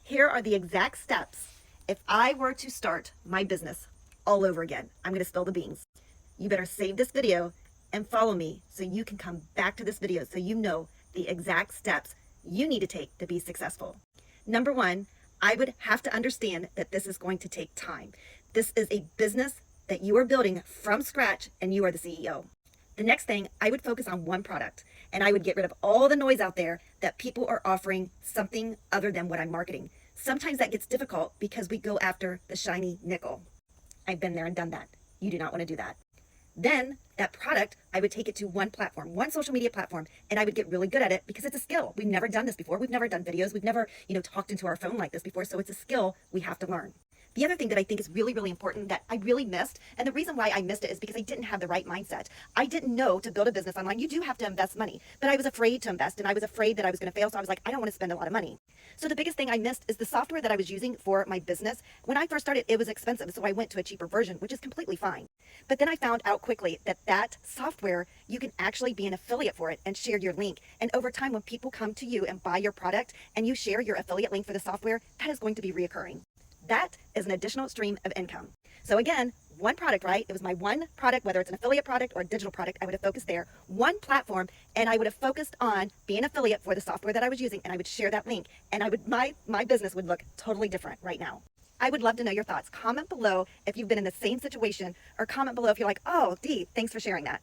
Here are the exact steps if I were to start my business all over again. I'm going to spill the beans. You better save this video and follow me so you can come back to this video so you know the exact steps you need to take to be successful. Number one, I would have to understand that this is going to take time. This is a business that you are building from scratch and you are the CEO. The next thing, I would focus on one product and I would get rid of all the noise out there that people are offering something other than what I'm marketing. Sometimes that gets difficult because we go after the shiny nickel. I've been there and done that. You do not want to do that. Then that product, I would take it to one platform, one social media platform, and I would get really good at it because it's a skill. We've never done this before. We've never done videos. We've never, talked into our phone like this before. So it's a skill we have to learn. The other thing that I think is really, really important that I really missed, and the reason why I missed it is because I didn't have the right mindset. I didn't know to build a business online, you do have to invest money, but I was afraid to invest and I was afraid that I was going to fail. So I was like, I don't want to spend a lot of money. So the biggest thing I missed is the software that I was using for my business. When I first started, it was expensive. So I went to a cheaper version, which is completely fine. But then I found out quickly that software, you can actually be an affiliate for it and share your link. And over time, when people come to you and buy your product and you share your affiliate link for the software, that is going to be reoccurring. That is an additional stream of income. So again, one product, right? It was my one product, whether it's an affiliate product or a digital product, I would have focused there, one platform, and I would have focused on being an affiliate for the software that I was using, and I would share that link, and my business would look totally different right now. I would love to know your thoughts. Comment below if you've been in the same situation, or comment below if you're like, oh, Dee, thanks for sharing that.